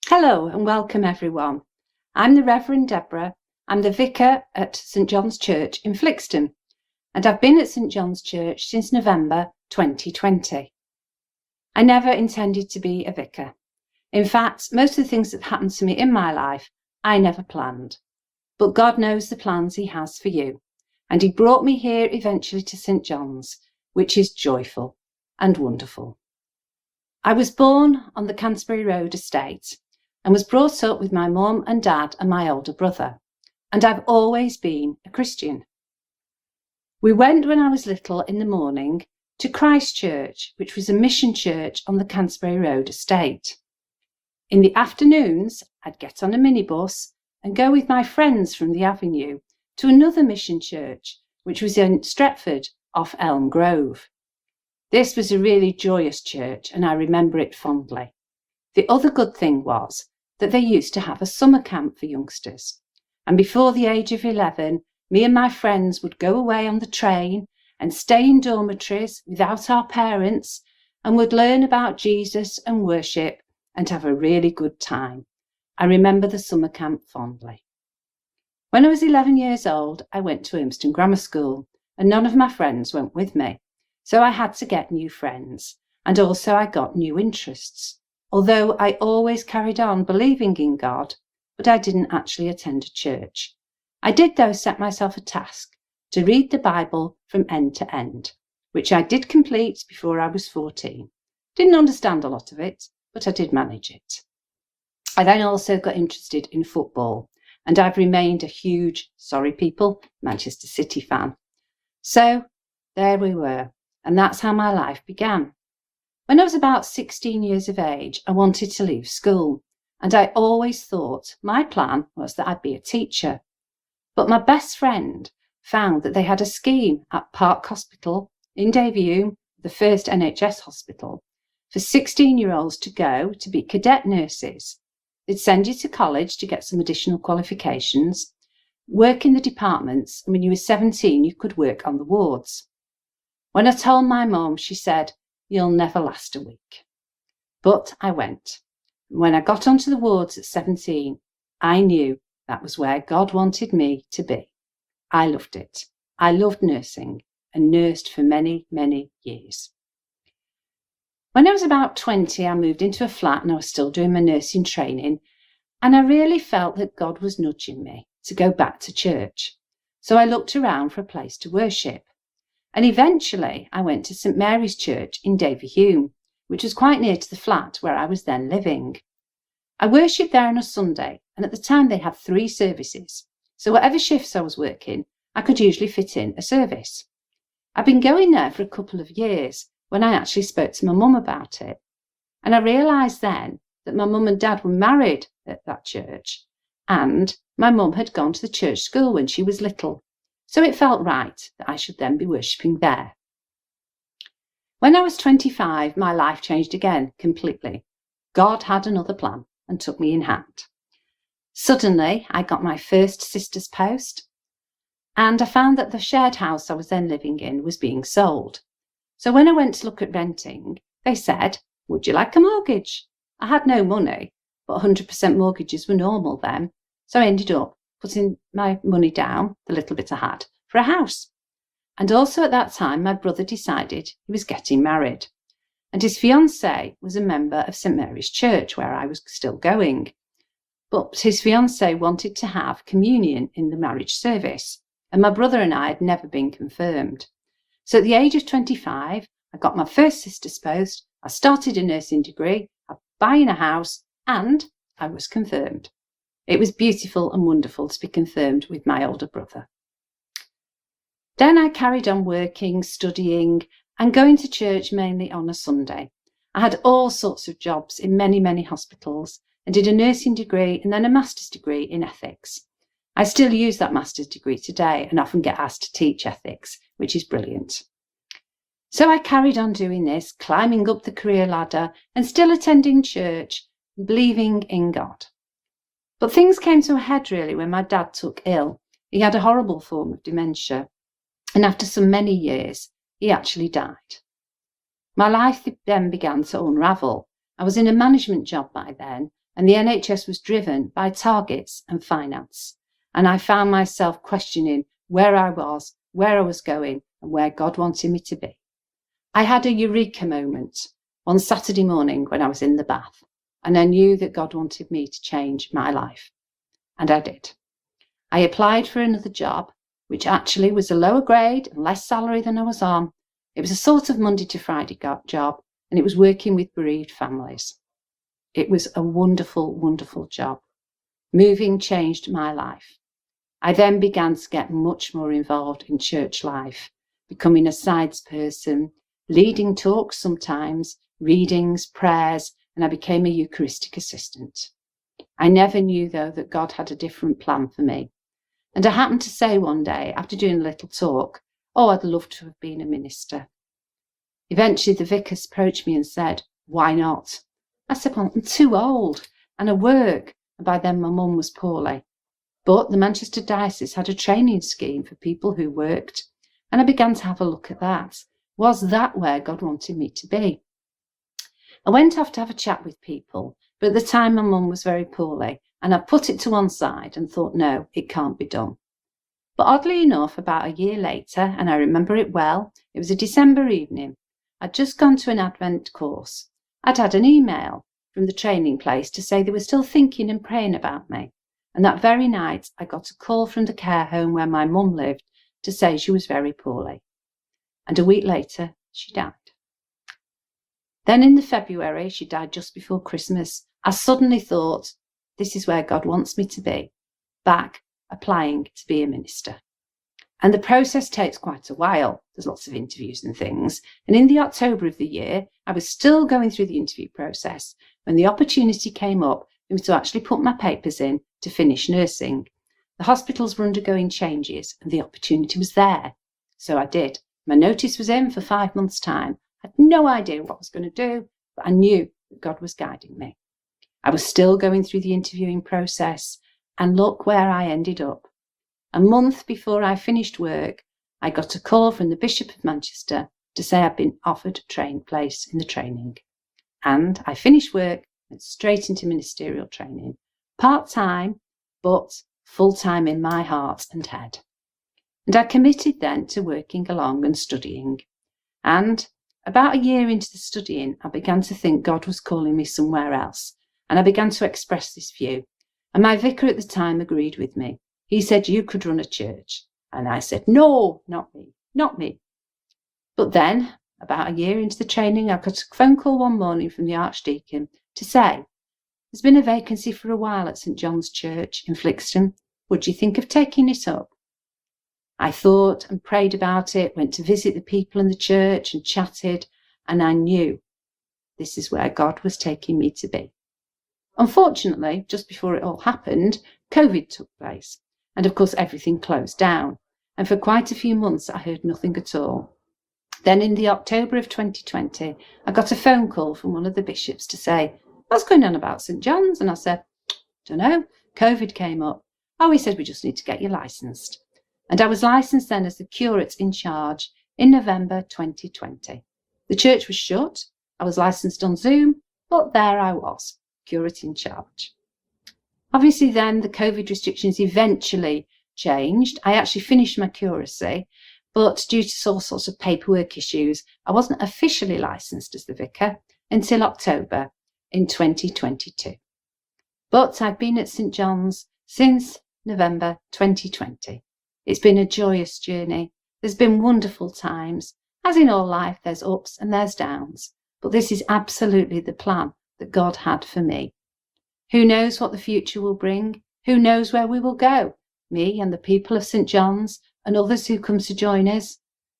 Hello and welcome everyone. I'm the Reverend Deborah. I'm the vicar at St John's Church in Flixton, and I've been at St John's Church since November 2020. I never intended to be a vicar. In fact, most of the things that happened to me in my life, I never planned. But God knows the plans He has for you, and He brought me here eventually to St John's, which is joyful and wonderful. I was born on the Canterbury Road estate and was brought up with my mum and dad and my older brother, and I've always been a Christian. We went when I was little in the morning to Christ Church, which was a mission church on the Canterbury Road estate. In the afternoons, I'd get on a minibus and go with my friends from the avenue to another mission church, which was in Stretford off Elm Grove. This was a really joyous church and I remember it fondly. The other good thing was that they used to have a summer camp for youngsters. And before the age of 11, me and my friends would go away on the train and stay in dormitories without our parents and would learn about Jesus and worship and have a really good time. I remember the summer camp fondly. When I was 11 years old, I went to Urmston Grammar School and none of my friends went with me. So I had to get new friends, and also I got new interests. Although I always carried on believing in God, but I didn't actually attend a church. I did though set myself a task to read the Bible from end to end, which I did complete before I was 14. Didn't understand a lot of it, but I did manage it. I then also got interested in football, and I've remained a huge, sorry people, Manchester City fan. So there we were. And that's how my life began. When I was about 16 years of age, I wanted to leave school, and I always thought my plan was that I'd be a teacher. But my best friend found that they had a scheme at Park Hospital in Davyhulme, the first NHS hospital, for 16-year-olds to go to be cadet nurses. They'd send you to college to get some additional qualifications, work in the departments, and when you were 17, you could work on the wards. When I told my mum, she said, "You'll never last a week." But I went. When I got onto the wards at 17, I knew that was where God wanted me to be. I loved it. I loved nursing and nursed for many, many years. When I was about 20, I moved into a flat and I was still doing my nursing training, and I really felt that God was nudging me to go back to church. So I looked around for a place to worship. And eventually I went to St Mary's Church in Davyhulme, which was quite near to the flat where I was then living. I worshipped there on a Sunday, and at the time they had 3 services. So whatever shifts I was working, I could usually fit in a service. I'd been going there for a couple of years when I actually spoke to my mum about it. And I realised then that my mum and dad were married at that church, and my mum had gone to the church school when she was little. So it felt right that I should then be worshipping there. When I was 25, my life changed again completely. God had another plan and took me in hand. Suddenly, I got my first sister's post, and I found that the shared house I was then living in was being sold. So when I went to look at renting, they said, "Would you like a mortgage?" I had no money, but 100% mortgages were normal then. So I ended up putting my money down, the little bit I had, for a house. And also at that time, my brother decided he was getting married. And his fiancée was a member of St Mary's Church, where I was still going. But his fiancée wanted to have communion in the marriage service, and my brother and I had never been confirmed. So at the age of 25, I got my first sister's post, I started a nursing degree, I was buying a house, and I was confirmed. It was beautiful and wonderful to be confirmed with my older brother. Then I carried on working, studying, and going to church mainly on a Sunday. I had all sorts of jobs in many, many hospitals and did a nursing degree and then a master's degree in ethics. I still use that master's degree today and often get asked to teach ethics, which is brilliant. So I carried on doing this, climbing up the career ladder and still attending church, believing in God. But things came to a head really when my dad took ill. He had a horrible form of dementia, and after so many years, he actually died. My life then began to unravel. I was in a management job by then, and the NHS was driven by targets and finance. And I found myself questioning where I was going, and where God wanted me to be. I had a eureka moment one Saturday morning when I was in the bath, and I knew that God wanted me to change my life. And I did. I applied for another job, which actually was a lower grade and less salary than I was on. It was a sort of Monday to Friday job, and it was working with bereaved families. It was a wonderful, wonderful job. Moving changed my life. I then began to get much more involved in church life, becoming a sides person, leading talks sometimes, readings, prayers, and I became a Eucharistic assistant. I never knew, though, that God had a different plan for me. And I happened to say one day, after doing a little talk, "Oh, I'd love to have been a minister." Eventually, the vicar approached me and said, "Why not?" I said, "Well, I'm too old, and I work." And by then, my mum was poorly. But the Manchester Diocese had a training scheme for people who worked, and I began to have a look at that. Was that where God wanted me to be? I went off to have a chat with people, but at the time my mum was very poorly, and I put it to one side and thought, no, it can't be done. But oddly enough, about a year later, and I remember it well, it was a December evening, I'd just gone to an Advent course. I'd had an email from the training place to say they were still thinking and praying about me. And that very night, I got a call from the care home where my mum lived to say she was very poorly. And a week later, she died. Then in the February, she died just before Christmas, I suddenly thought, this is where God wants me to be, back applying to be a minister. And the process takes quite a while. There's lots of interviews and things. And in the October of the year, I was still going through the interview process when the opportunity came up for me to actually put my papers in to finish nursing. The hospitals were undergoing changes and the opportunity was there. So I did. My notice was in for 5 months' time. I had no idea what I was going to do, but I knew that God was guiding me. I was still going through the interviewing process, and look where I ended up. A month before I finished work, I got a call from the Bishop of Manchester to say I'd been offered a place in the training. And I finished work, went straight into ministerial training, part-time, but full-time in my heart and head. And I committed then to working along and studying. And about a year into the studying, I began to think God was calling me somewhere else. And I began to express this view. And my vicar at the time agreed with me. He said, "You could run a church." And I said, "No, not me, not me." But then, about a year into the training, I got a phone call one morning from the Archdeacon to say, "There's been a vacancy for a while at St John's Church in Flixton. Would you think of taking it up?" I thought and prayed about it, went to visit the people in the church and chatted, and I knew this is where God was taking me to be. Unfortunately, just before it all happened, COVID took place. And of course, everything closed down. And for quite a few months, I heard nothing at all. Then in the October of 2020, I got a phone call from one of the bishops to say, "What's going on about St John's?" And I said, "Don't know. COVID came up." "Oh," he said, "we just need to get you licensed." And I was licensed then as the curate in charge in November 2020. The church was shut. I was licensed on Zoom, but there I was, curate in charge. Obviously then the COVID restrictions eventually changed. I actually finished my curacy, but due to all sorts of paperwork issues, I wasn't officially licensed as the vicar until October in 2022. But I've been at St John's since November 2020. It's been a joyous journey. There's been wonderful times. As in all life, there's ups and there's downs. But this is absolutely the plan that God had for me. Who knows what the future will bring? Who knows where we will go? Me and the people of St John's and others who come to join us.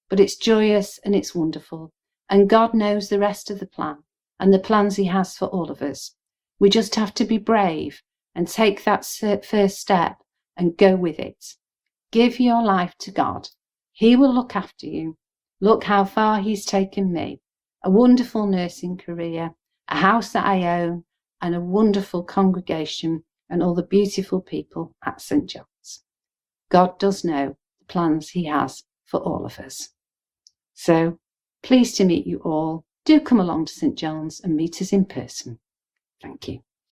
But it's joyous and it's wonderful. And God knows the rest of the plan and the plans he has for all of us. We just have to be brave and take that first step and go with it. Give your life to God. He will look after you. Look how far he's taken me. A wonderful nursing career, a house that I own, and a wonderful congregation and all the beautiful people at St John's. God does know the plans he has for all of us. So, pleased to meet you all. Do come along to St John's and meet us in person. Thank you.